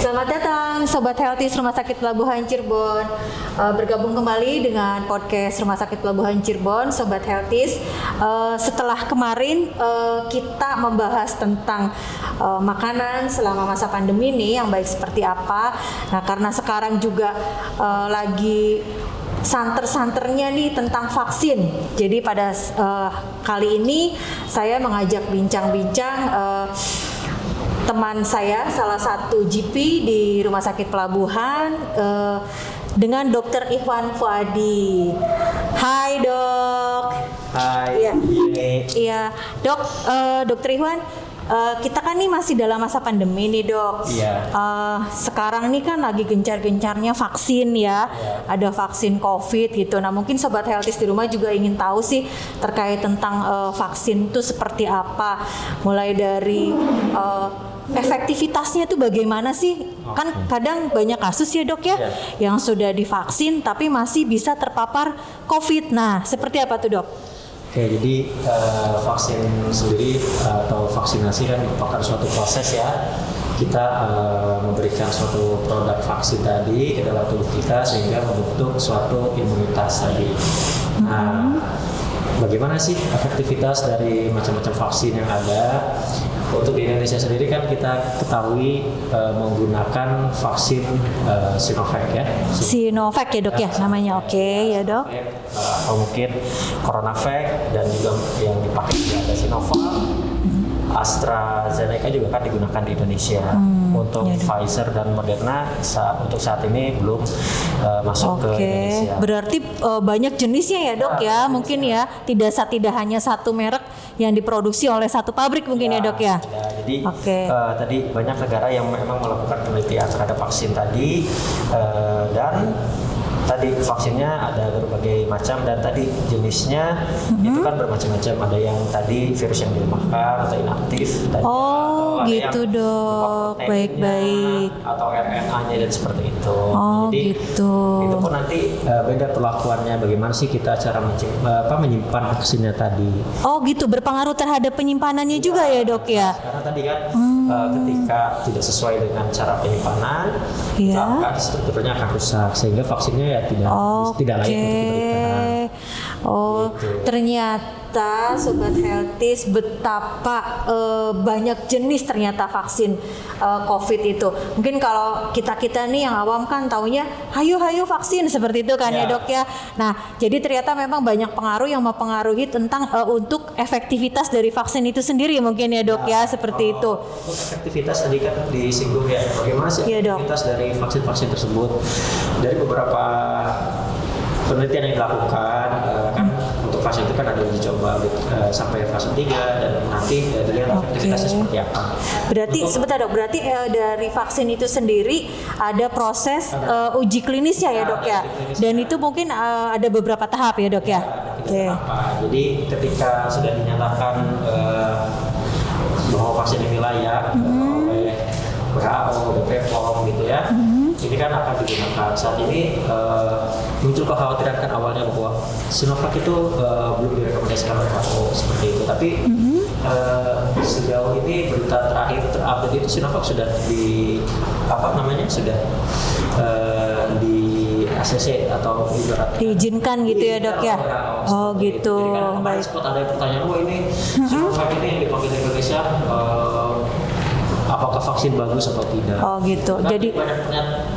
Selamat datang Sobat Healthies Rumah Sakit Pelabuhan Cirebon. Bergabung kembali dengan podcast Rumah Sakit Pelabuhan Cirebon, Sobat Healthies. Setelah kemarin kita membahas tentang makanan selama masa pandemi nih yang baik seperti apa. Nah, karena sekarang juga lagi santer-santernya nih tentang vaksin. Jadi pada kali ini saya mengajak bincang-bincang teman saya, salah satu GP di Rumah Sakit Pelabuhan dengan Dr. Ikhwan Fuadi. Hai dok. Hai. Iya dok, Dr. Ikhwan. Kita kan nih masih dalam masa pandemi nih dok. Iya. Sekarang nih kan lagi gencar-gencarnya vaksin ya. Ada vaksin COVID gitu. Nah mungkin Sobat Healthies di rumah juga ingin tahu sih terkait tentang vaksin itu seperti apa. Mulai dari efektivitasnya itu bagaimana sih? Kan kadang banyak kasus ya dok ya, yang sudah divaksin tapi masih bisa terpapar COVID. Nah seperti apa tuh dok? Oke, jadi vaksin sendiri atau vaksinasi kan merupakan suatu proses ya. Kita memberikan suatu produk vaksin tadi ke dalam tubuh kita sehingga membentuk suatu imunitas tadi. Nah, bagaimana sih efektivitas dari macam-macam vaksin yang ada? Untuk di Indonesia sendiri kan kita ketahui menggunakan vaksin Sinovac ya. Sinovac ya dok ya namanya, oke ya dok. Atau mungkin CoronaVac dan juga yang dipakai juga ada Sinovac. AstraZeneca juga kan digunakan di Indonesia. Untuk Pfizer dan Moderna untuk saat ini belum masuk ke Indonesia. Berarti banyak jenisnya ya dok ya, mungkin ya tidak hanya satu merek yang diproduksi oleh satu pabrik mungkin ya dok ya. Jadi tadi banyak negara yang memang melakukan penelitian terhadap vaksin tadi dan tadi vaksinnya ada berbagai macam dan tadi jenisnya itu kan bermacam-macam, ada yang tadi virus yang dilemahkan atau inaktif tadi, atau gitu dok, baik-baik, atau RNA-nya dan seperti itu. Jadi gitu. Itu pun nanti beda perlakuannya, bagaimana sih kita cara menyimpan vaksinnya tadi. Oh gitu, berpengaruh terhadap penyimpanannya juga ya dok ya. Karena tadi kan ketika tidak sesuai dengan cara penyimpanan, maka strukturnya akan rusak sehingga vaksinnya ya tidak layak untuk diberikan. Gitu. Ternyata Sobat Healthies betapa banyak jenis ternyata vaksin COVID itu. Mungkin kalau kita nih yang awam kan taunya hayo vaksin seperti itu kan ya dok ya. Nah jadi ternyata memang banyak pengaruh yang mempengaruhi tentang untuk efektivitas dari vaksin itu sendiri mungkin ya dok ya seperti itu. Untuk efektivitas tadi kan disinggung ya, bagaimana sih efektivitas dari vaksin-vaksin tersebut. Dari beberapa penelitian yang dilakukan kan untuk fase itu kan ada uji coba sampai fase 3 dan nanti dilihat efektivitasnya seperti apa. Berarti sebentar dok, berarti dari vaksin itu sendiri ada proses uji klinisnya ya dok ya. Dan itu mungkin ada beberapa tahap ya dok ya. Jadi ketika sudah dinyatakan bahwa vaksin ini layak oleh WHO, BPOM gitu ya. Ini kan akan digunakan. Saat ini muncul kekhawatiran kan awalnya bahwa Sinovac itu belum direkomendasikan oleh WHO seperti itu. Tapi sejauh ini berita terakhir terupdate itu Sinovac sudah sudah di ACC atau diizinkan gitu ya dok ya. Oh gitu. Jadi kan kemarin sempat ada pertanyaan, ini Sinovac ini yang dipakai di Indonesia apakah vaksin bagus atau tidak? Oh gitu. Jadi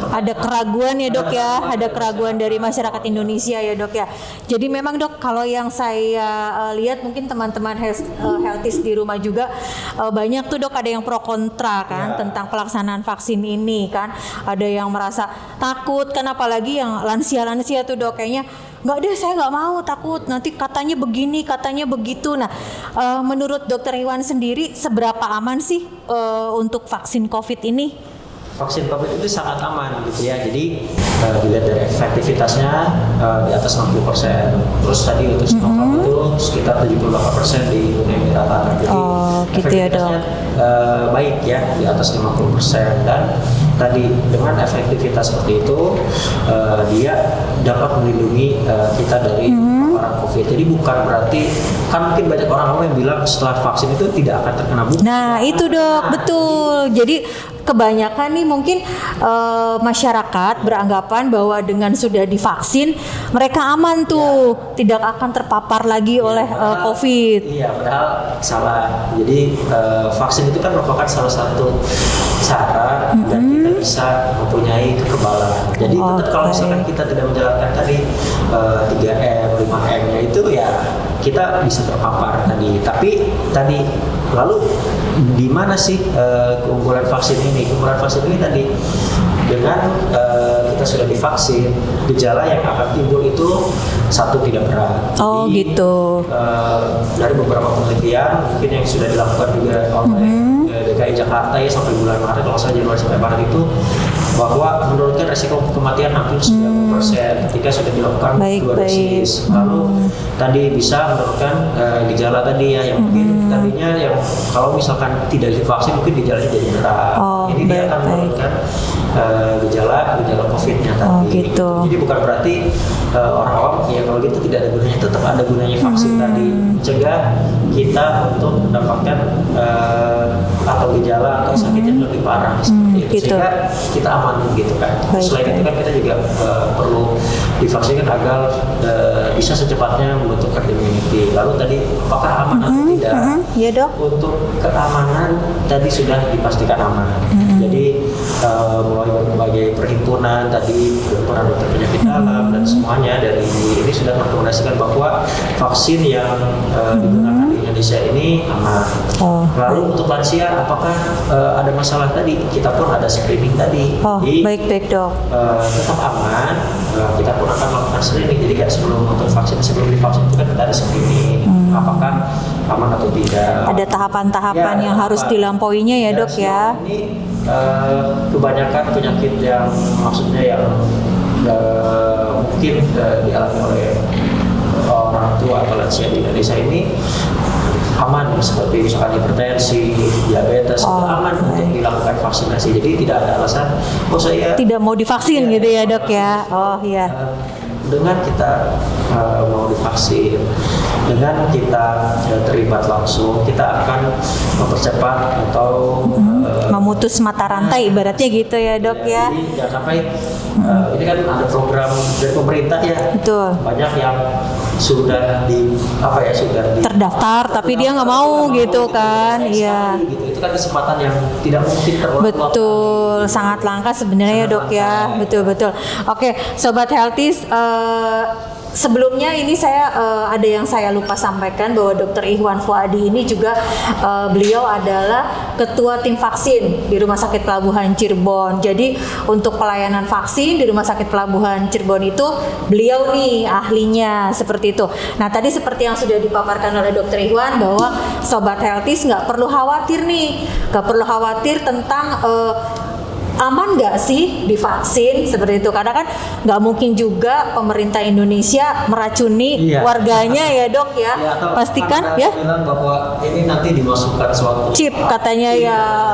ada keraguan ya dok ya, ada keraguan dari masyarakat Indonesia ya dok ya. Jadi memang dok, kalau yang saya lihat mungkin teman-teman healthies di rumah juga banyak tuh dok, ada yang pro kontra kan tentang pelaksanaan vaksin ini kan. Ada yang merasa takut kan, apalagi yang lansia tuh dok kayaknya nggak deh, saya nggak mau, takut nanti katanya begini katanya begitu. Nah menurut dokter Iwan sendiri seberapa aman sih untuk vaksin COVID ini? Vaksin COVID itu sangat aman gitu ya. Jadi dilihat dari efektivitasnya di atas 60%. Terus tadi untuk Sinovac itu sekitar 78% di Uni Emirat Arab. Jadi gitu ya dok. baik ya, di atas 50%. Dan tadi dengan efektivitas seperti itu dia dapat melindungi kita dari paparan COVID. Jadi bukan berarti, kan mungkin banyak orang yang bilang setelah vaksin itu tidak akan terkena buku. Nah itu dok, betul. Jadi kebanyakan nih mungkin masyarakat beranggapan bahwa dengan sudah divaksin mereka aman tuh, tidak akan terpapar lagi oleh COVID. Iya, padahal salah. Jadi vaksin itu kan merupakan salah satu cara dan kita bisa mempunyai kekebalan. Jadi tetap kalau misalkan kita tidak menjalankan tadi 3M, 5M-nya itu ya kita bisa terpapar tadi. Tapi tadi lalu di mana sih keunggulan vaksin ini? Keunggulan vaksin ini tadi dengan kita sudah divaksin, gejala yang akan timbul itu satu tidak berat. Oh jadi, gitu. Dari beberapa penelitian mungkin yang sudah dilakukan juga oleh DKI Jakarta ya sampai bulan Maret, kalau saya Januari sampai Maret itu, bahwa menurunkan resiko kematian hampir 90% ketika sudah dilakukan dua dosis. Lalu tadi bisa menurunkan gejala tadi ya yang mungkin tadinya yang kalau misalkan tidak divaksin mungkin gejalanya jadi berat. Ini dia akan menurunkan gejala COVID-nya tadi. Gitu. Jadi bukan berarti orang awam ya kalau gitu tidak ada gunanya, tetap ada gunanya vaksin tadi mencegah kita untuk mendapatkan atau gejala atau sakit yang lebih parah seperti itu, gitu. sehingga kita aman gitu kan. Selain itu kan kita juga perlu divaksinkan agar bisa secepatnya membentuk herd immunity. Lalu tadi apakah aman atau tidak? Ya dok. Untuk keamanan tadi sudah dipastikan aman. Jadi mulai berbagai perhimpunan tadi, perhimpunan dokter penyakit dalam dan semuanya dari ini sudah merekomendasikan bahwa vaksin yang digunakan di Indonesia ini aman. Lalu untuk lansia apakah ada masalah tadi? Kita pun ada screening tadi. Jadi baik dok. Tetap aman. Kita pun akan melakukan screening. Jadi kayak sebelum divaksin itu kan kita ada screening. Apakah aman atau tidak? Ada tahapan-tahapan yang harus dilampauinya ya dok ya. Ini kebanyakan penyakit yang maksudnya yang mungkin dialami oleh orang tua atau lansia di Indonesia ini aman, seperti misalkan hipertensi, diabetes, aman untuk dilakukan vaksinasi. Jadi tidak ada alasan saya tidak mau divaksin gitu ya dok ya. Dengan kita mau divaksin, dengan kita terlibat langsung, kita akan mempercepat atau memutus mata rantai ibaratnya gitu ya dok ya. Jadi jangan sampai ini kan ada program dari pemerintah ya. Betul. Banyak yang sudah terdaftar tapi dia nggak mau gitu kan. Iya. Gitu. Itu kan kesempatan yang tidak mungkin terulang. Betul, sangat langka sebenarnya ya dok ya. Betul. Oke, sobat Healthies, sebelumnya ini saya ada yang saya lupa sampaikan bahwa Dr. Ihwan Fuadi ini juga beliau adalah ketua tim vaksin di Rumah Sakit Pelabuhan Cirebon. Jadi untuk pelayanan vaksin di Rumah Sakit Pelabuhan Cirebon itu beliau nih ahlinya seperti itu. Nah tadi seperti yang sudah dipaparkan oleh Dr. Ihwan bahwa sobat Healthies nggak perlu khawatir tentang aman nggak sih divaksin seperti itu, karena kan nggak mungkin juga pemerintah Indonesia meracuni warganya ya dok ya. Pastikan ya bilang bahwa ini nanti dimasukkan suatu chip katanya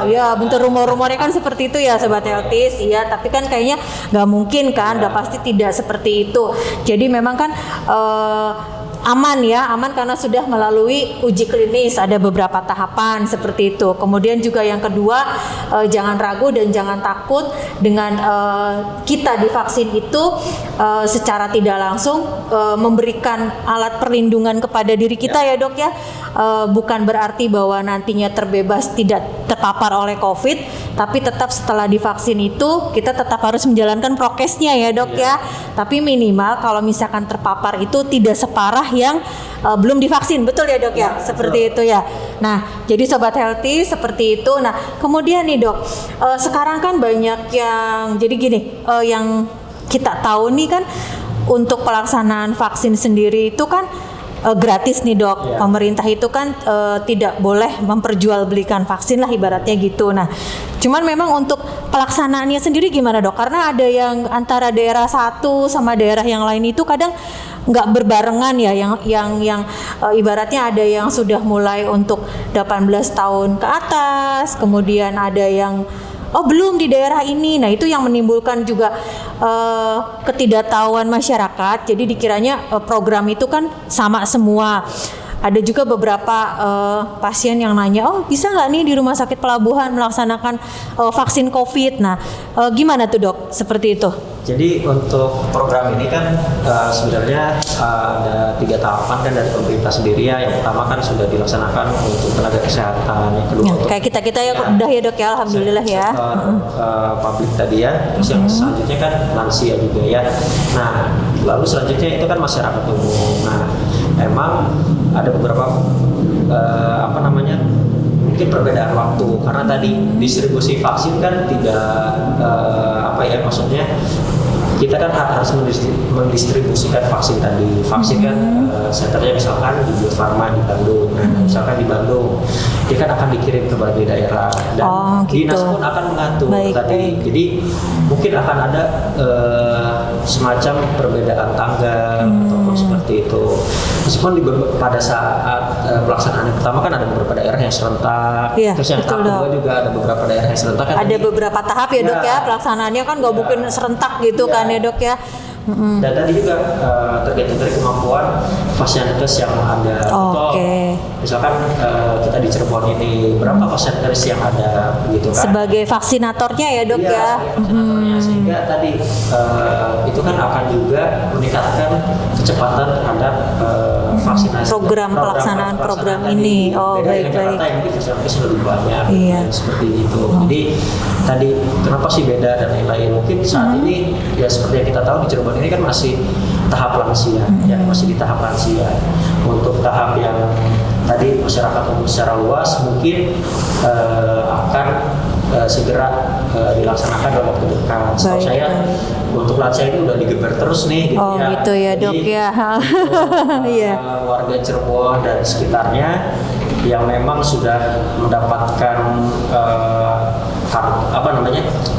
ya bentar, rumor-rumornya kan seperti itu ya sobat Healthies. Iya, tapi kan kayaknya nggak mungkin kan, udah pasti tidak seperti itu. Jadi memang kan aman karena sudah melalui uji klinis, ada beberapa tahapan seperti itu. Kemudian juga yang kedua, jangan ragu dan jangan takut dengan kita divaksin itu secara tidak langsung memberikan alat perlindungan kepada diri kita ya dok ya. Bukan berarti bahwa nantinya terbebas tidak terpapar oleh COVID, tapi tetap setelah divaksin itu kita tetap harus menjalankan prokesnya ya dok ya. Tapi minimal kalau misalkan terpapar itu tidak separah yang belum divaksin, betul ya dok ya? Seperti itu ya. Nah, jadi sobat Healthy seperti itu. Nah, kemudian nih dok, sekarang kan banyak yang jadi gini, yang kita tahu nih kan untuk pelaksanaan vaksin sendiri itu kan gratis nih dok. Pemerintah itu kan tidak boleh memperjualbelikan vaksin lah ibaratnya gitu. Nah, cuman memang untuk pelaksanaannya sendiri gimana dok? Karena ada yang antara daerah satu sama daerah yang lain itu kadang nggak berbarengan ya, yang ibaratnya ada yang sudah mulai untuk 18 tahun ke atas, kemudian ada yang oh belum di daerah ini. Nah itu yang menimbulkan juga ketidaktahuan masyarakat. Jadi dikiranya program itu kan sama semua. Ada juga beberapa pasien yang nanya, oh bisa nggak nih di rumah sakit pelabuhan melaksanakan vaksin COVID? Nah, gimana tuh dok? Seperti itu? Jadi untuk program ini kan sebenarnya ada 3 tahapan kan dari pemerintah sendiri ya. Yang pertama kan sudah dilaksanakan untuk tenaga kesehatan. Yang kedua Ya, kayak kita ya udah ya dok ya, alhamdulillah ya. Publik tadi ya. Terus yang selanjutnya kan lansia juga ya. Nah, lalu selanjutnya itu kan masyarakat umum. Nah, emang ada beberapa mungkin perbedaan waktu karena tadi distribusi vaksin kan tidak maksudnya kita kan harus mendistribusikan vaksin tadi. Vaksin kan senternya misalkan di Bio Farma di Bandung. Nah, misalkan di Bandung, dia kan akan dikirim ke berbagai daerah dan dinas pun akan mengatur tadi. Jadi mungkin akan ada semacam perbedaan tanggal ataupun seperti itu. Meskipun pada saat pelaksanaan yang pertama kan ada beberapa daerah yang serentak, terus yang kedua juga ada beberapa daerah yang serentak kan. Ada beberapa tahap ya dok ya, pelaksanaannya kan nggak mungkin serentak gitu kan ya dok ya. Dan tadi juga tergantung dari kemampuan fasiankes yang ada. Misalkan kita di Cirebon ini berapa fasiankes yang ada gitu kan? Sebagai vaksinatornya ya dok ya. Sehingga tadi itu kan akan juga meningkatkan kecepatan terhadap vaksinasi. Pelaksanaan program ini. Baik. Mungkin fasiankes lebih banyak seperti itu. Jadi tadi kenapa sih beda dan lain-lain? Mungkin saat ini ya seperti yang kita tahu di Cirebon ini kan masih tahap lansia, ya masih di tahap lansia. Untuk tahap yang tadi masyarakat umum secara luas mungkin akan segera dilaksanakan dalam waktu dekat. Setahu saya untuk lansia itu udah digeber terus nih. Gitu ya dok ya. Warga Cirebon dan sekitarnya yang memang sudah mendapatkan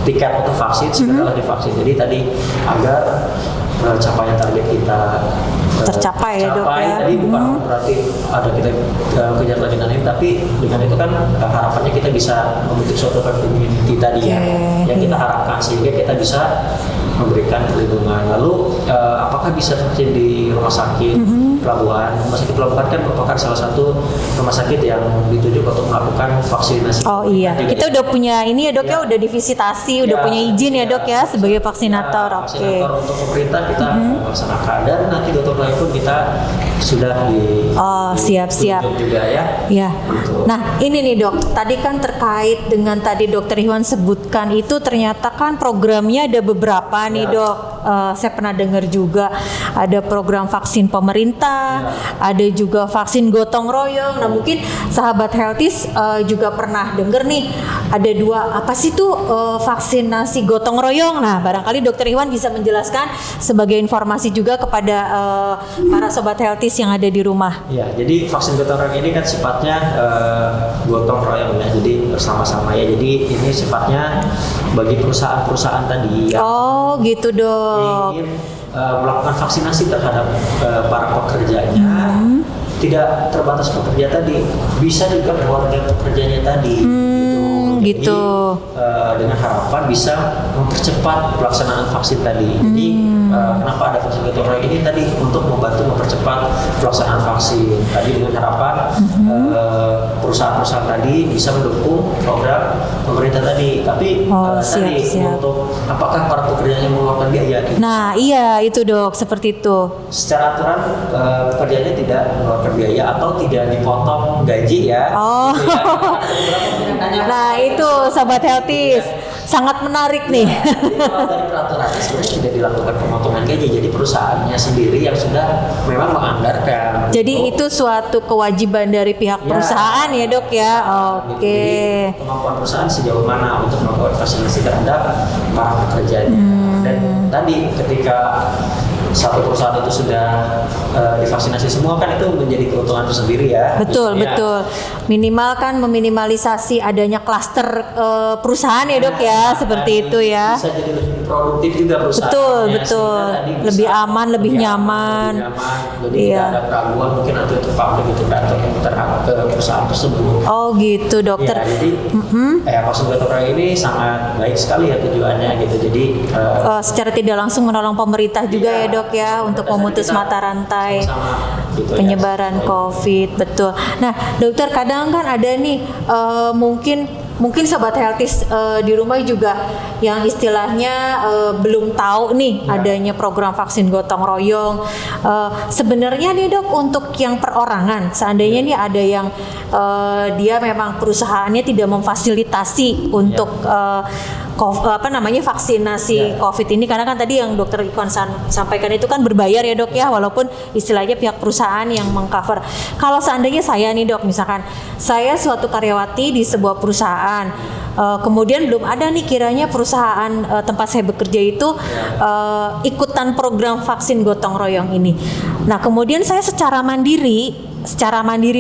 tiket untuk vaksin segeralah divaksin. Jadi tadi agar capaian target kita tercapai ya dok ya. Tadi bukan berarti ada kita kejar lagi lain, tapi dengan itu kan harapannya kita bisa membentuk suatu herd immunity tadi yang kita harapkan sehingga kita bisa memberikan perlindungan. Lalu apakah bisa vaksin di rumah sakit pelabuhan? Rumah sakit pelabuhan kan merupakan salah satu rumah sakit yang dituju untuk melakukan vaksinasi. Kita udah punya ini ya dok ya, udah divisitasi, udah punya izin ya dok ya sebagai vaksinator. Vaksinator untuk pemerintah kita melaksanakan dan nanti dokter lain pun kita sudah di siap-siap juga ya. Nah ini nih dok, tadi kan terkait dengan tadi dokter Iwan sebutkan itu ternyata kan programnya ada beberapa nih dok. Saya pernah dengar juga ada program vaksin pemerintah, ada juga vaksin gotong royong. Nah mungkin sahabat Healthies juga pernah dengar nih ada 2 apa sih tuh vaksinasi gotong royong. Nah barangkali dokter Iwan bisa menjelaskan sebagai informasi juga kepada para sobat Healthies yang ada di rumah. Ya, jadi vaksin gotong royong ini kan sifatnya gotong royong ya, jadi bersama-sama ya. Jadi ini sifatnya bagi perusahaan-perusahaan tadi ya. Gitu dok. Ingin melakukan vaksinasi terhadap para pekerjanya, tidak terbatas pekerja tadi, bisa juga keluarga pekerjanya tadi. Gitu. Jadi, dengan harapan bisa mempercepat pelaksanaan vaksin tadi. Jadi kenapa ada vaksin gotong royong ini tadi untuk membantu mempercepat pelaksanaan vaksin. Tadi dengan harapan perusahaan-perusahaan tadi bisa mendukung program pemerintah tadi. Tapi siap. untuk apakah para pekerjanya mengeluarkan biaya? Nah iya itu dok, seperti itu. Secara aturan pekerjanya tidak mengeluarkan biaya atau tidak dipotong gaji ya. Nah itu sahabat Healthies sangat menarik nih. Jadi kalau dari peraturannya sebenarnya tidak dilakukan pemotongan gaji, jadi perusahaannya sendiri yang sudah memang menganggarkan. Jadi itu suatu kewajiban dari pihak perusahaan ya dok ya. Jadi kemampuan perusahaan sejauh mana untuk melakukan vaksinasi terhadap para pekerjanya. Dan tadi ketika satu perusahaan itu sudah divaksinasi semua, kan itu menjadi keuntungan tersendiri ya. Betul, Misalnya, betul. Minimal kan meminimalisasi adanya klaster perusahaan ya dok ya, seperti itu ya. Bisa jadi lebih produktif juga perusahaan. Betul, betul. Lebih aman, lebih nyaman. Jadi tidak ada keraguan mungkin nanti untuk pabrik itu datang ke perusahaan tersebut. Oh gitu dokter. Ya, jadi vaksin gotong royong ini sangat baik sekali ya tujuannya gitu. Jadi secara tidak langsung menolong pemerintah juga ya dok ya untuk memutus mata rantai gitu penyebaran COVID, betul. Nah dokter, kadang kan ada nih mungkin sobat healthies di rumah juga yang istilahnya belum tahu nih adanya program vaksin gotong royong. Sebenarnya nih dok, untuk yang perorangan, seandainya nih ada yang dia memang perusahaannya tidak memfasilitasi untuk vaksinasi COVID ini, karena kan tadi yang dokter Ikhwan sampaikan itu kan berbayar ya dok ya, walaupun istilahnya pihak perusahaan yang mengcover. Kalau seandainya saya nih dok, misalkan saya suatu karyawati di sebuah perusahaan, kemudian belum ada nih kiranya perusahaan tempat saya bekerja itu ikutan program vaksin gotong royong ini. Nah kemudian saya secara mandiri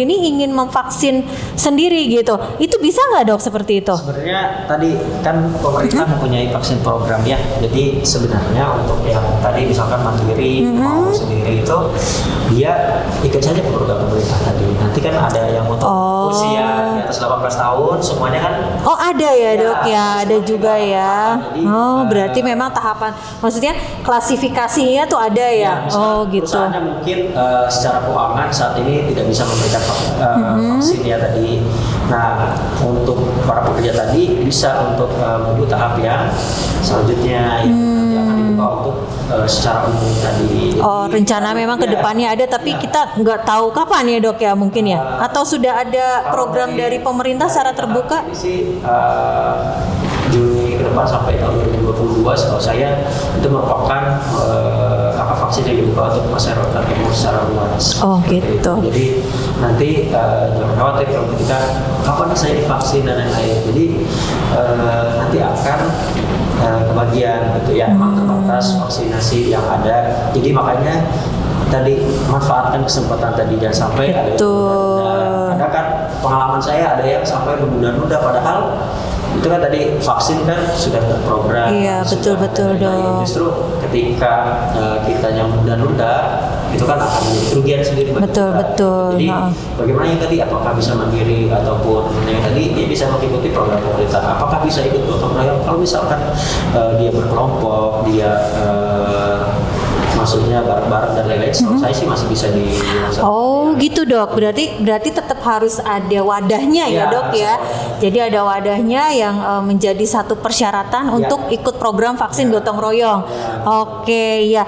ini ingin memvaksin sendiri gitu, itu bisa nggak dok seperti itu? Sebenarnya tadi kan pemerintah mempunyai vaksin program ya, jadi sebenarnya untuk yang tadi misalkan mandiri mau sendiri itu dia ikut saja ke program pemerintah tadi. Nanti kan ada yang untuk usia di atas 18 tahun semuanya kan. Oh ada ya dok ya, ada juga ya. Jadi, berarti memang tahapan, maksudnya klasifikasinya tuh ada ya. Gitu. Perusahaannya mungkin secara keuangan saat ini tidak bisa memberikan vaksin ya tadi. Nah untuk para pekerja tadi bisa untuk menunggu tahap yang selanjutnya yang nanti akan dibuka untuk secara umum tadi. Rencana memang kedepannya ada, tapi kita nggak tahu kapan ya dok ya mungkin ya. Atau sudah ada program dari pemerintah secara terbuka? Ini sih Juni ke depan sampai tahun 2022 setahu saya itu merupakan vaksin yang dibuka untuk masyarakat umum secara luas. Gitu. Jadi nanti jangan khawatir kalau ketika kapan saya divaksin dan lain-lain. Jadi nanti akan kebagian gitu ya, memang terbatas vaksinasi yang ada. Jadi makanya tadi manfaatkan kesempatan tadi, jangan sampai ada yang menunda. Ada kan pengalaman saya ada yang sampai menunda-nunda, padahal itu kan tadi vaksin kan sudah terprogram. Iya betul dong. Justru ketika kita yang menunda-nunda itu kan akan menjadi kerugian sendiri bagi kita. Betul. Jadi bagaimana yang tadi, apakah bisa mandiri ataupun yang tadi dia bisa mengikuti program pemerintah, apakah bisa ikut gotong royong? Kalau misalkan dia berkelompok, dia maksudnya bareng-bareng dan lain-lain, saya sih masih bisa di. Gitu dok. Berarti tetap harus ada wadahnya ya dok ya. Jadi ada wadahnya yang menjadi satu persyaratan untuk ikut program vaksin gotong royong. Oke ya.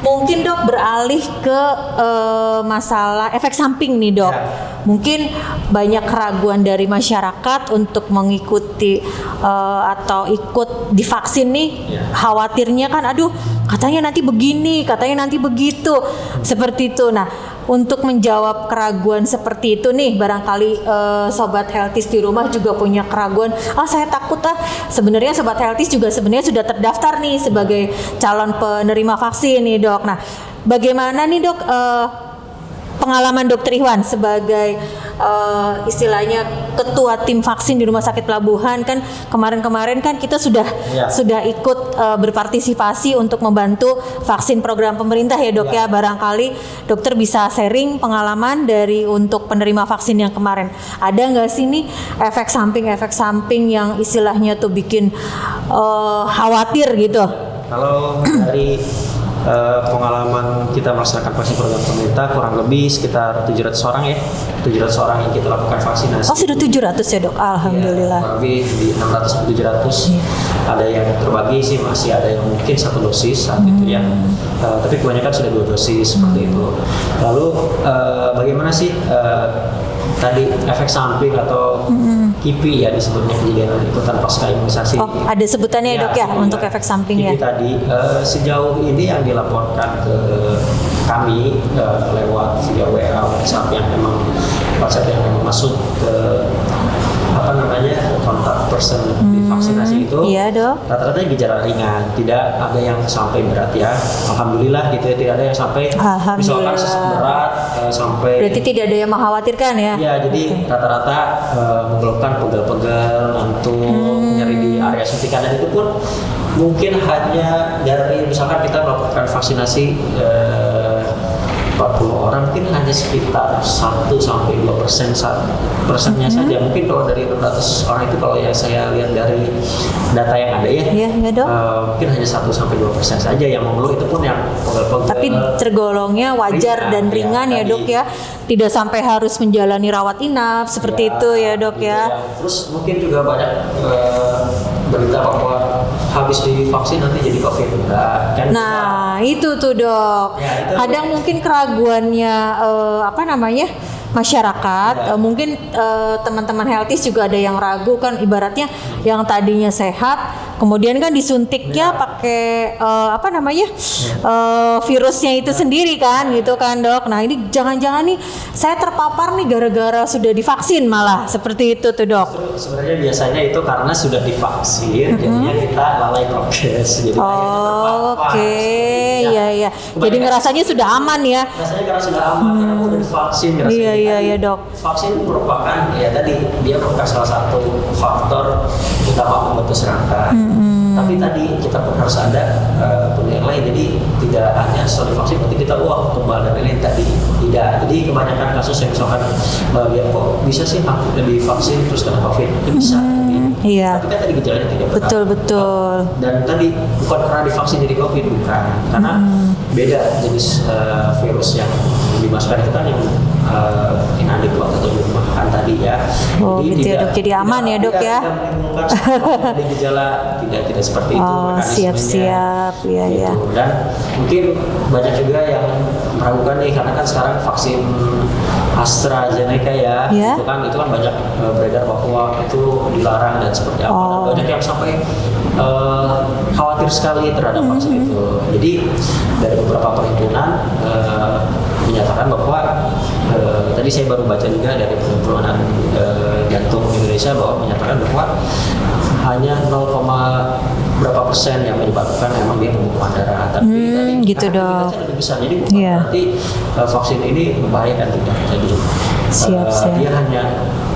Mungkin dok beralih ke masalah efek samping nih dok. Mungkin banyak keraguan dari masyarakat untuk mengikuti atau ikut divaksin nih. Khawatirnya kan, aduh katanya nanti begini, katanya nanti begitu, seperti itu. Nah, untuk menjawab keraguan seperti itu nih, barangkali sobat healthies di rumah juga punya keraguan. Saya takut Sebenarnya sobat healthies juga sebenarnya sudah terdaftar nih sebagai calon penerima vaksin nih dok. Nah, bagaimana nih dok pengalaman dokter Ikhwan sebagai istilahnya ketua tim vaksin di Rumah Sakit Pelabuhan? Kan kemarin kan kita sudah ikut berpartisipasi untuk membantu vaksin program pemerintah ya dok ya. Barangkali dokter bisa sharing pengalaman dari untuk penerima vaksin yang kemarin. Ada nggak sih nih efek samping yang istilahnya tuh bikin khawatir gitu? Kalau dari pengalaman kita melaksanakan vaksin program pemerintah kurang lebih sekitar 700 orang ya. 700 orang yang kita lakukan vaksinasi. Sudah 700 ya dok? Alhamdulillah. Kurang lebih di 600 sampai 700. Ada yang terbagi sih, masih ada yang mungkin 1 dosis saat itu ya. Tapi kebanyakan sudah 2 dosis seperti itu. Lalu bagaimana sih tadi efek samping atau KIPI ya disebutnya, kejadian ikutan pasca imunisasi. Ada sebutannya ya dok ya untuk efek samping KIPI ya. Tadi sejauh ini yang dilaporkan ke kami lewat via WA WhatsApp yang memang masuk ke apa namanya kontak person di vaksinasi itu Iya dok. rata-rata gejala ringan, tidak ada yang sampai berat ya. Alhamdulillah gitu ya, tidak ada yang sampai misalkan sesak berat sampai. Berarti tidak ada yang mengkhawatirkan ya? Ya, jadi rata-rata mengeluhkan pegel-pegel, ngantuk, nyeri di area suntikan, dan itu pun mungkin hanya dari misalkan kita melakukan vaksinasi 40 orang, mungkin hanya sekitar 1-2% saja. Mungkin kalau dari 600 orang itu, kalau yang saya lihat dari data yang ada ya, Dok. mungkin hanya 1-2% saja yang mengeluh, itu pun yang pegel-pegel. Tapi tergolongnya wajar dan ringan ya dok ya, tidak sampai harus menjalani rawat inap seperti itu ya dok gitu ya. Terus mungkin juga banyak berita bahwa habis divaksin nanti jadi COVID enggak kan? Nah itu tuh dok, Ya, itu kadang mungkin keraguannya masyarakat, mungkin teman-teman healthies juga ada yang ragu kan, ibaratnya yang tadinya sehat kemudian kan disuntiknya pakai virusnya itu sendiri kan gitu kan dok. Nah ini jangan-jangan nih saya terpapar nih gara-gara sudah divaksin, malah seperti itu tuh dok. Sebenarnya biasanya itu karena sudah divaksin, jadinya kita lalai prokes, jadi iya. Jadi ngerasanya sudah aman ya. Rasanya karena sudah aman, karena udah divaksin. Iya dok. Vaksin merupakan dia merupakan salah satu faktor utama memutus rantai. Tapi tadi kita pun harus ada penilaian lain. Jadi tidak hanya soal vaksin, berarti kita kebal dan lain tadi tidak. Jadi kebanyakan kasus yang misalkan dia kok bisa sih lebih vaksin terus kena COVID, itu bisa. Iya. Tapi kan tadi gejalanya tidak berat. Betul. Dan tadi bukan karena divaksin jadi COVID, bukan. Karena beda jenis virus yang dimasukkan itu kan yang inadekuat atau dimakan tadi ya. Oh jadi gitu ya dok, jadi aman ya dok ya. Tidak menimbulkan ada gejala, tidak seperti itu mekanismenya. Siap, iya gitu. ya. Dan mungkin banyak juga yang meragukan nih, karena kan sekarang vaksin AstraZeneca itu kan banyak beredar bahwa itu dilarang dan seperti apa. Dan banyak yang sampai khawatir sekali terhadap vaksin itu. Jadi dari beberapa perhimpunan menyatakan bahwa tadi saya baru baca juga dari perhimpunan jantung Indonesia bahwa menyatakan bahwa hanya 0,berapa% yang menyebabkan memang dia pembekuan darah. Tapi gitu dok. Lebih besar, jadi bukan berarti vaksin ini membahayakan, tidak. Jadi dia hanya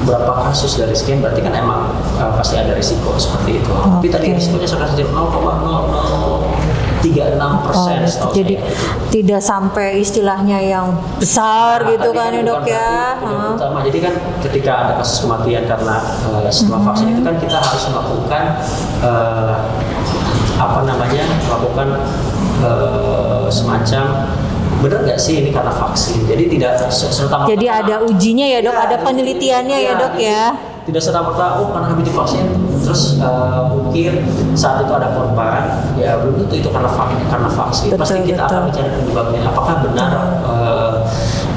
berapa kasus dari sekian, berarti kan emang pasti ada risiko seperti itu. Tapi tadi risikonya sangat kecil, 0,0036%. Jadi tidak sampai istilahnya yang besar gitu kan ya dok ya. Utama. Jadi kan ketika ada kasus kematian karena setelah vaksin itu kan kita harus melakukan melakukan semacam benar nggak sih ini karena vaksin. Jadi tidak serta-merta. Jadi ada ujinya ya dok, ada penelitiannya ya dok ya. Tidak serta-merta karena habis divaksin terus mungkin saat itu ada korban, ya belum tentu itu karena vaksin. Pasti kita akan mencari penyebabnya, apakah benar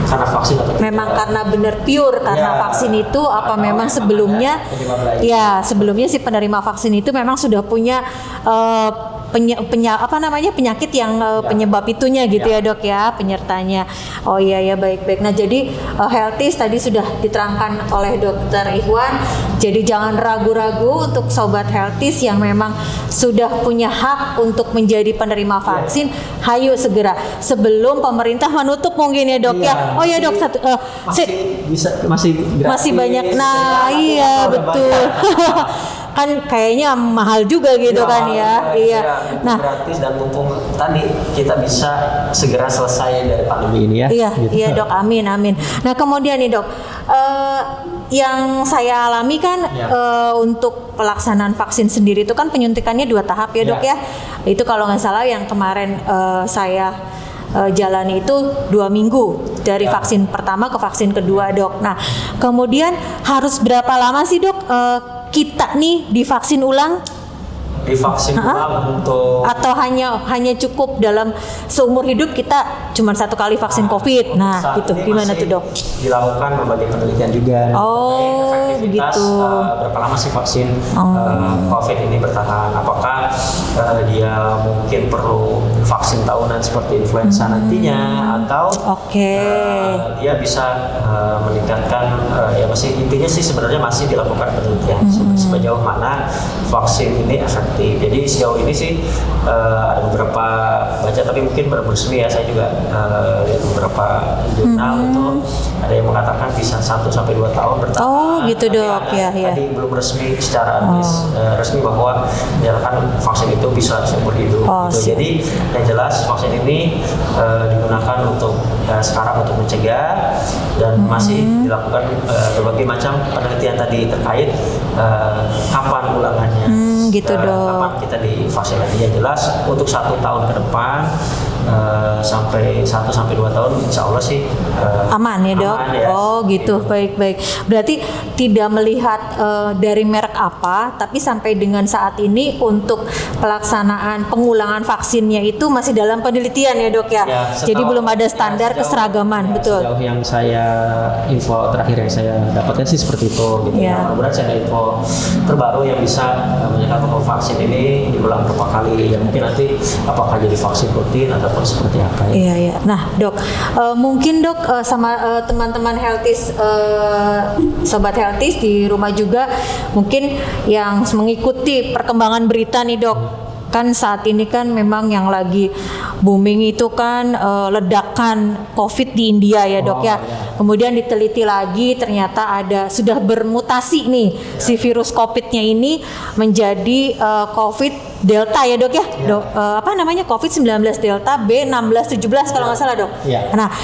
karena vaksin atau tidak. Memang karena benar pure karena vaksin itu, apa memang sebelumnya sebelumnya si penerima vaksin itu memang sudah punya penyakit yang penyebab itunya gitu ya dok ya, penyertanya. Oh iya ya, baik. Nah jadi healthies tadi sudah diterangkan oleh Dokter Ikhwan. Jadi jangan ragu-ragu untuk sobat healthies yang memang sudah punya hak untuk menjadi penerima vaksin. Hayu segera sebelum pemerintah menutup mungkin ya dok ya. Oh ya dok, masih banyak. Nah iya betul. Kan kayaknya mahal juga gitu kan ya. Iya. Nah, gratis dan mumpung tadi kita bisa segera selesai dari pandemi ini ya. Iya dok, amin. Nah kemudian nih dok, yang saya alami kan untuk pelaksanaan vaksin sendiri itu kan penyuntikannya 2 tahap ya dok ya. Itu kalau nggak salah yang kemarin saya jalani itu 2 minggu dari vaksin pertama ke vaksin kedua dok. Nah kemudian harus berapa lama sih dok kita nih divaksin ulang? Divaksin ulang untuk atau hanya cukup dalam seumur hidup kita cuma 1 kali vaksin COVID. Nah, gitu gimana tuh dok? Dilakukan berbagai penelitian juga. Oh, begitu. Berapa lama sih vaksin COVID ini bertahan? Apakah dia mungkin perlu vaksin tahunan seperti influenza nantinya, atau dia bisa meningkatkan ya masih intinya sih sebenarnya masih dilakukan penelitian sejauh mana vaksin ini efektif. Jadi sejauh ini sih ada beberapa baca, tapi mungkin belum resmi ya, saya juga lihat beberapa jurnal itu ada yang mengatakan bisa 1 sampai 2 tahun bertahan. Oh gitu dok, ya. Tadi belum resmi secara resmi bahwa menyatakan vaksin itu bisa seumur hidup. Gitu. Jadi yang jelas vaksin ini digunakan untuk sekarang untuk mencegah, dan masih dilakukan berbagai macam penelitian tadi terkait kapan ulangannya. Gitu dok. Kapan kita divaksin lagi. Yang jelas untuk 1 tahun ke depan sampai 1 sampai 2 tahun insya Allah sih aman ya dok. Aman, ya. Oh gitu, baik. Berarti tidak melihat dari merek apa, tapi sampai dengan saat ini untuk pelaksanaan pengulangan vaksinnya itu masih dalam penelitian ya dok ya. Jadi belum ada standar keseragaman, betul. Sejauh yang saya info terakhir yang saya dapatkan sih seperti itu. Gitu. Mudah-mudahan saya ada info terbaru yang bisa menyatakan bahwa vaksin ini diulang berapa kali. Ya mungkin nanti apakah jadi vaksin rutin ataupun seperti apa ya. Iya. Nah dok, mungkin dok sama teman-teman healthies, sobat healthies di rumah juga mungkin yang mengikuti perkembangan berita nih dok. Kan saat ini kan memang yang lagi booming itu kan ledakan COVID di India ya dok ya. Kemudian diteliti lagi ternyata sudah bermutasi nih si virus COVID-nya ini menjadi COVID Delta ya dok ya. Apa namanya COVID-19 Delta B1617 kalau nggak salah dok. Nah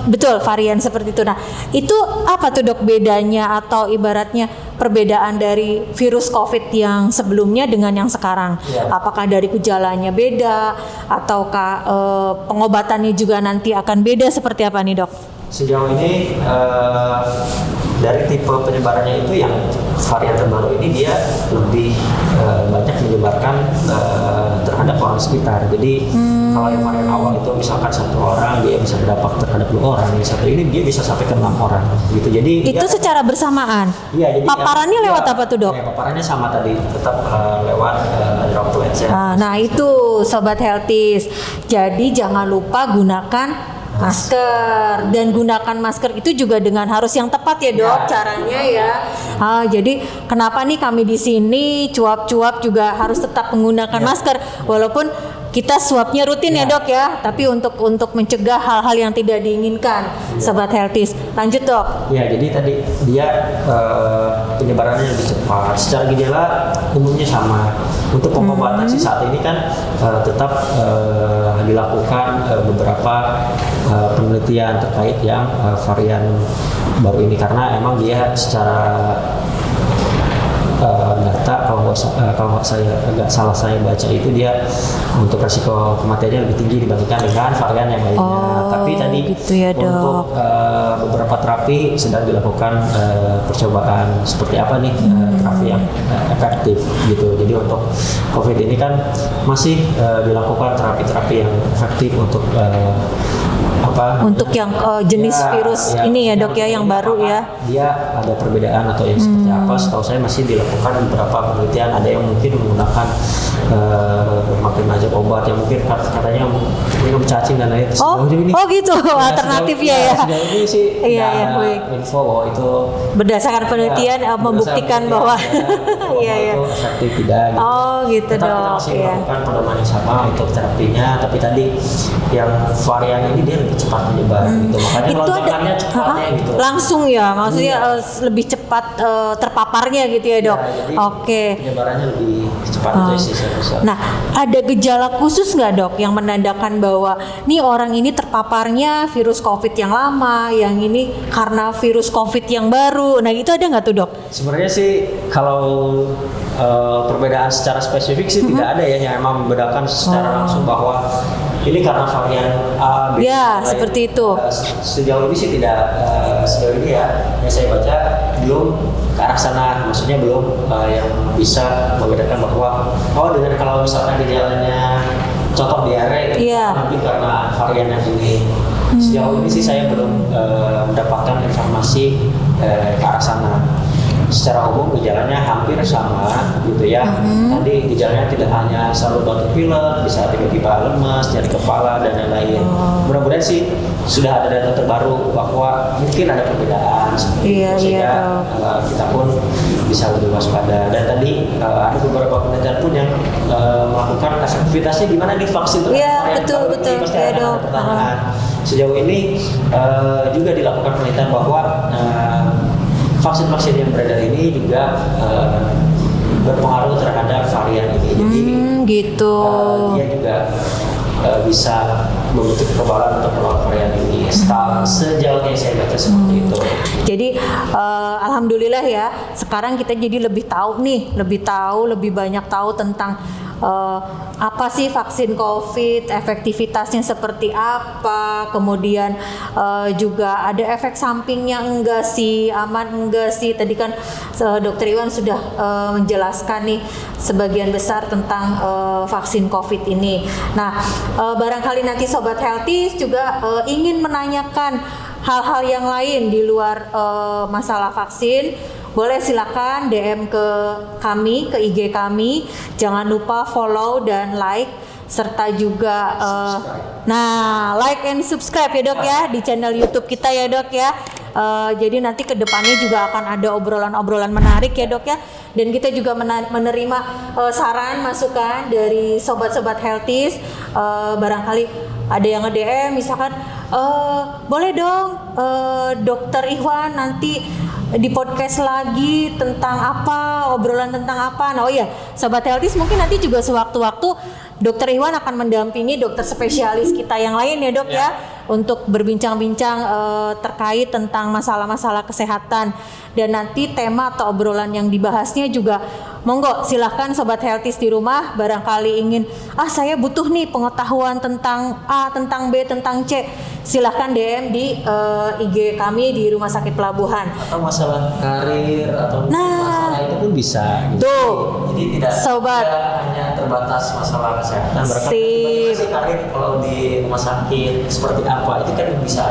betul varian seperti itu. Nah itu apa tuh dok bedanya atau ibaratnya perbedaan dari virus COVID yang sebelumnya dengan yang sekarang? Apakah dari gejalanya beda ataukah pengobatannya juga nanti akan beda, seperti apa nih dok? Sejauh ini dari tipe penyebarannya itu yang varian terbaru ini dia lebih banyak menyebarkan terhadap orang sekitar. Jadi kalau yang varian awal itu misalkan 1 orang dia bisa berdampak terhadap 2 orang, yang satu ini dia bisa sampai ke 6 orang gitu. Jadi itu secara bersamaan. Iya, jadi paparannya lewat apa tuh dok? Paparannya sama tadi, tetap lewat droplets ya. Nah itu sobat healthies. Jadi jangan lupa gunakan masker, dan gunakan masker itu juga dengan harus yang tepat ya dok caranya ya. Jadi kenapa nih kami di sini cuap-cuap juga harus tetap menggunakan masker walaupun kita swabnya rutin ya dok ya, tapi untuk mencegah hal-hal yang tidak diinginkan sobat healthies. Lanjut dok. Ya jadi tadi dia penyebarannya lebih cepat. Secara gejala umumnya sama. Untuk pengobatan sih saat ini kan tetap dilakukan beberapa penelitian terkait yang varian baru ini, karena emang dia secara data kalau saya agak salah saya baca itu dia untuk resiko kematiannya lebih tinggi dibandingkan dengan varian yang lainnya. Tapi tadi gitu ya, untuk beberapa terapi sedang dilakukan percobaan seperti apa nih terapi yang efektif gitu. Jadi untuk COVID ini kan masih dilakukan terapi-terapi yang efektif untuk untuk yang jenis virus ini ya dok ya, yang baru ya. Dia ada perbedaan atau yang seperti apa? Setahu saya masih dilakukan beberapa penelitian. Ada yang mungkin menggunakan makin banyak obat yang mungkin katanya minum cacing dan lain. Oh gitu, alternatifnya ya. Sejauh ini sih info bahwa itu berdasarkan penelitian membuktikan bahwa itu efektif tidak. Gitu. Oh gitu dok. Kita masih melakukan pedoman yang sama untuk terapinya, tapi tadi yang varian ini dia lebih cepat menyebar gitu. Makanya itu lonjakannya cepatnya gitu. Langsung ya, maksudnya lebih cepat terpaparnya gitu ya dok. Oke. Penyebarannya lebih cepat aja sih saya rasa. Nah, ada gejala khusus nggak dok yang menandakan bahwa nih orang ini terpaparnya virus COVID yang lama, yang ini karena virus COVID yang baru. Nah itu ada nggak tuh dok? Sebenarnya sih kalau perbedaan secara spesifik sih tidak ada ya, yang emang membedakan secara langsung bahwa ini karena varian A, B, seperti itu. Sejauh ini sih tidak, sejauh ini ya yang saya baca belum ke arah sana, maksudnya belum yang bisa membedakan bahwa dengan kalau misalkan gejalanya contoh diare mungkin karena varian yang ini. Sejauh ini sih saya belum mendapatkan informasi ke arah sana. secara umum gejalanya hampir sama gitu ya. Tadi gejalanya tidak hanya selalu batuk pilek, bisa tiba-tiba lemas, nyeri kepala dan lain-lain. Mudah-mudahan sih sudah ada data terbaru bahwa mungkin ada perbedaan sehingga kita pun bisa lebih waspada. Dan tadi ada beberapa penelitian pun yang melakukan aktivitasnya gimana di vaksin itu. Iya, betul. Pasti ada pertanyaan. Sejauh ini juga dilakukan penelitian bahwa vaksin-vaksin yang beredar ini juga berpengaruh terhadap varian ini. Jadi gitu. Dia juga bisa membentuk kekebalan untuk melawan varian ini. Sejauh yang saya baca seperti itu. Jadi alhamdulillah ya, sekarang kita jadi lebih banyak tahu tentang apa sih vaksin COVID, efektivitasnya seperti apa, kemudian juga ada efek sampingnya enggak sih, aman enggak sih. Tadi kan Dokter Iwan sudah menjelaskan nih sebagian besar tentang vaksin COVID ini. Nah, barangkali nanti Sobat Healthies juga ingin menanyakan hal-hal yang lain di luar masalah vaksin, boleh silakan DM ke kami, ke IG kami. Jangan lupa follow dan like, serta juga like and subscribe ya Dok ya di channel YouTube kita ya Dok ya. Jadi nanti ke depannya juga akan ada obrolan-obrolan menarik ya Dok ya. Dan kita juga menerima saran, masukan dari sobat-sobat Healthies. Barangkali ada yang nge-DM misalkan, boleh dong Dokter Iwan nanti di podcast lagi tentang apa, obrolan tentang apa. Nah, oh iya, Sobat Healthies mungkin nanti juga sewaktu-waktu Dokter Iwan akan mendampingi dokter spesialis kita yang lain ya Dok ya, untuk berbincang-bincang terkait tentang masalah-masalah kesehatan. Dan nanti tema atau obrolan yang dibahasnya juga monggo silahkan Sobat Healthies di rumah barangkali ingin, saya butuh nih pengetahuan tentang A, tentang B, tentang C, silahkan DM di IG kami di Rumah Sakit Pelabuhan. Atau masalah karir atau masalah itu pun bisa gitu. Tuh, jadi tidak Sobat, hanya terbatas masalah kesehatan. Berarti karir kalau di rumah sakit seperti apa itu kan bisa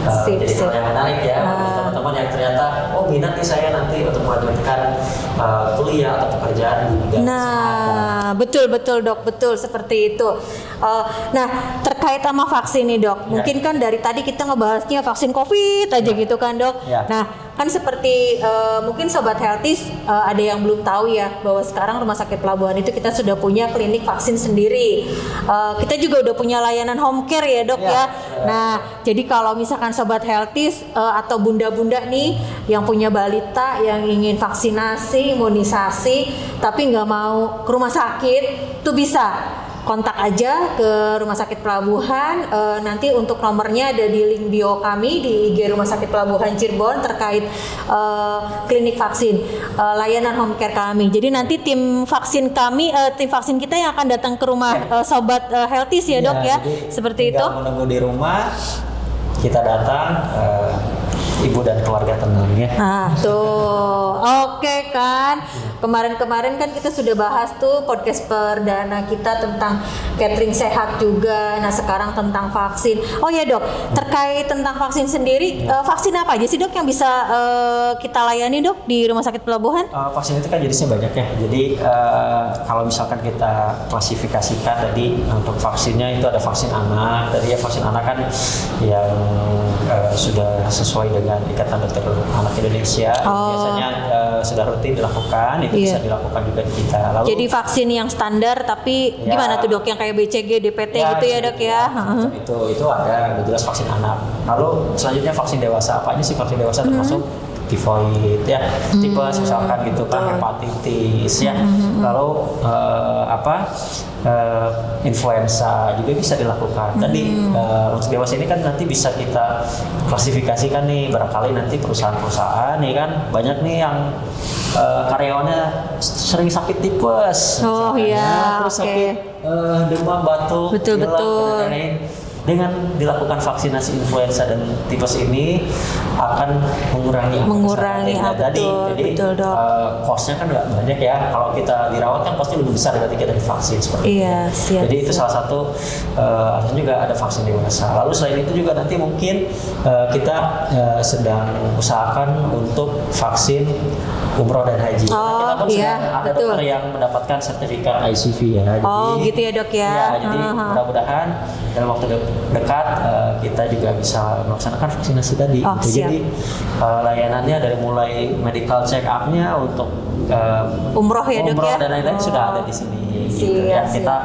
jadi hal yang menarik ya bagi teman-teman yang ternyata minat nih saya nanti untuk melanjutkan kuliah atau pekerjaan di bidang kesehatan. Betul Dok, betul seperti itu. Nah, terkait sama vaksin nih Dok, mungkin kan dari tadi kita ngebahasnya vaksin COVID aja gitu kan Dok. Nah, kan seperti mungkin Sobat Healthies ada yang belum tahu ya bahwa sekarang Rumah Sakit Pelabuhan itu kita sudah punya klinik vaksin sendiri. Kita juga udah punya layanan home care ya Dok ya. Nah, jadi kalau misalkan Sobat Healthies atau bunda-bunda nih yang punya balita yang ingin vaksinasi, imunisasi tapi nggak mau ke rumah sakit, tuh bisa kontak aja ke Rumah Sakit Pelabuhan. Nanti untuk nomornya ada di link bio kami di IG Rumah Sakit Pelabuhan Cirebon terkait klinik vaksin, layanan home care kami. Jadi nanti tim vaksin kita yang akan datang ke rumah Sobat Healthies ya Dok ya, seperti itu. Menunggu di rumah, kita datang, ibu dan keluarga tenang ya. Tuh, oke kan. Kemarin kan kita sudah bahas tuh podcast perdana kita tentang catering sehat juga. Nah, sekarang tentang vaksin. Oh ya Dok, terkait tentang vaksin sendiri, vaksin apa aja sih Dok yang bisa kita layani Dok di Rumah Sakit Pelabuhan? Vaksin itu kan jenisnya banyak ya. Jadi kalau misalkan kita klasifikasikan tadi untuk vaksinnya itu ada vaksin anak. Tadi ya vaksin anak kan yang sudah sesuai dengan Ikatan Dokter Anak Indonesia. Biasanya sudah rutin dilakukan. Itu bisa dilakukan juga di kita. Lalu, jadi vaksin yang standar tapi gimana tuh Dok yang kayak BCG, DPT gitu ya Dok ya? Itu ada jelas vaksin anak. Lalu selanjutnya vaksin dewasa. Apa aja sih vaksin dewasa termasuk tifoid ya, tipes misalkan gitu kan, hepatitis ya. Lalu influenza juga bisa dilakukan. Tadi untuk dewasa ini kan nanti bisa kita klasifikasikan nih, barangkali nanti perusahaan-perusahaan nih kan banyak nih yang karyawannya sering sakit tipes. Terus sakit demam, batuk, betul. Dengan dilakukan vaksinasi influenza dan tipes ini akan mengurangi tadi. Jadi cost-nya kan nggak banyak ya. Kalau kita dirawat kan pasti lebih besar dibanding kita divaksin seperti itu. Jadi itu salah satu alasan juga ada vaksin dewasa. Lalu selain itu juga nanti mungkin kita sedang usahakan untuk vaksin umroh dan haji. Oh, Kita pun iya, sudah ada betul. dokter yang mendapatkan sertifikat ICV ya. Oh, gitu ya, Dok ya. Ya, jadi mudah-mudahan dalam waktu dekat kita juga bisa melaksanakan vaksinasi tadi. Oh, gitu. siap. Jadi layanannya dari mulai medical check up-nya untuk Umroh ya, Dok ya? dan lain-lain sudah ada di sini. Gitu ya. Siap. Kita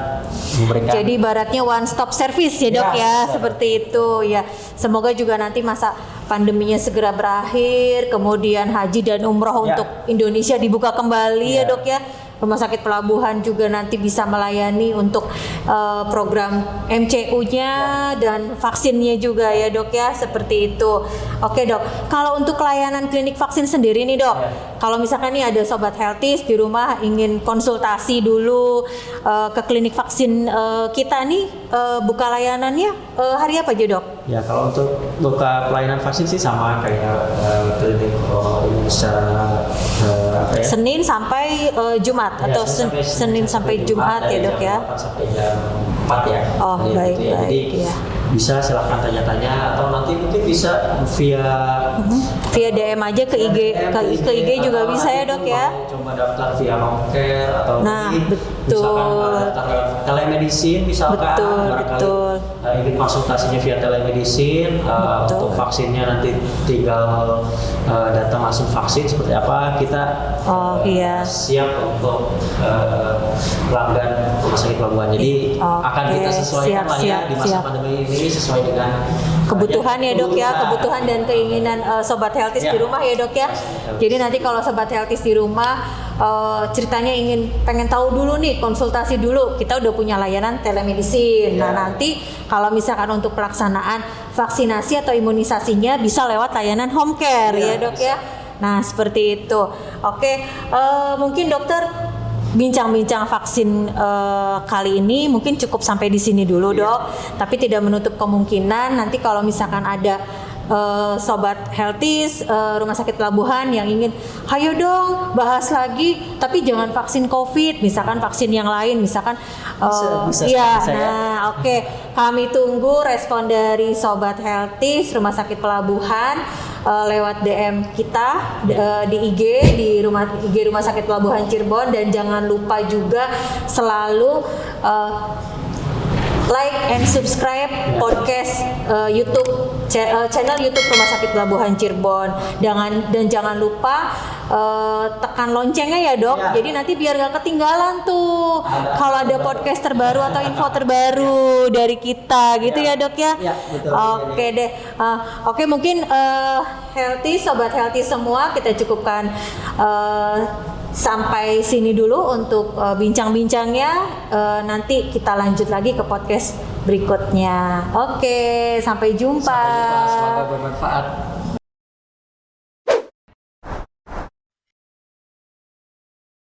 memberikan. Jadi ibaratnya one stop service ya, Dok Ya, ya, betul. seperti itu ya. Semoga juga nanti masa pandeminya segera berakhir, kemudian haji dan umroh Ya. untuk Indonesia dibuka kembali ya, Ya. Dok ya. Rumah sakit pelabuhan juga nanti bisa melayani untuk program MCU-nya dan vaksinnya juga ya, Dok ya, seperti itu. Oke, Dok. Kalau untuk layanan klinik vaksin sendiri nih, Dok. Ya. Kalau misalkan nih ada sobat healthies di rumah ingin konsultasi dulu ke klinik vaksin kita nih, buka layanannya hari apa aja, Dok? Ya, kalau untuk buka pelayanan vaksin sih sama kayak klinik umum secara apa ya? Senin sampai Jumat Ya, atau Senin sampai Jumat ya, dari Dok jam ya. 8 sampai jam 4 ya. Oh, Jadi baik, gitu ya. Jadi baik, ya. bisa silahkan tanya-tanya atau nanti mungkin bisa via Via DM aja ke IG, ke IG juga atau bisa ya, nanti Dok mau ya. Coba daftar via Homecare atau Nah, mungkin betul. misalkan daftar telemedicine misalkan Betul, barangkali betul. ingin konsultasinya via telemedicine Betul. untuk vaksinnya nanti tinggal datang langsung vaksin seperti apa kita Oh, iya. siap untuk pelanggan rumah sakit pelabuhan. Jadi akan Oke, kita sesuaikan lah ya di masa siap. pandemi ini sesuai dengan Kebutuhan ya, Dok ya, kebutuhan dan keinginan sobat healthies Ya. di rumah ya, Dok ya. Jadi nanti kalau sobat healthies di rumah ceritanya pengen tahu dulu nih, konsultasi dulu, kita udah punya layanan telemedicine. Ya. Nah, nanti kalau misalkan untuk pelaksanaan vaksinasi atau imunisasinya bisa lewat layanan home care ya, Ya, Dok bisa. ya. Nah, seperti itu. Oke, mungkin dokter bincang-bincang vaksin kali ini mungkin cukup sampai di sini dulu, Dok. Tapi tidak menutup kemungkinan nanti kalau misalkan ada sobat healthies rumah sakit pelabuhan yang ingin, ayo dong bahas lagi, tapi jangan vaksin COVID, misalkan vaksin yang lain, misalkan Bisa iya. ya. Nah, oke, kami tunggu respon dari sobat healthies rumah sakit pelabuhan lewat DM kita di IG IG rumah sakit pelabuhan Cirebon, dan jangan lupa juga selalu like and subscribe podcast YouTube channel YouTube Rumah Sakit Pelabuhan Cirebon. Dan jangan lupa tekan loncengnya ya, Dok. Ya. Jadi nanti biar gak ketinggalan tuh kalau ada podcast terbaru atau info terbaru dari kita gitu ya, Dok ya. Ya, betul. Oke deh. Oke, mungkin sobat healthy semua kita cukupkan sampai sini dulu untuk bincang-bincangnya. Nanti kita lanjut lagi ke podcast berikutnya. Oke, sampai jumpa. Semoga bermanfaat.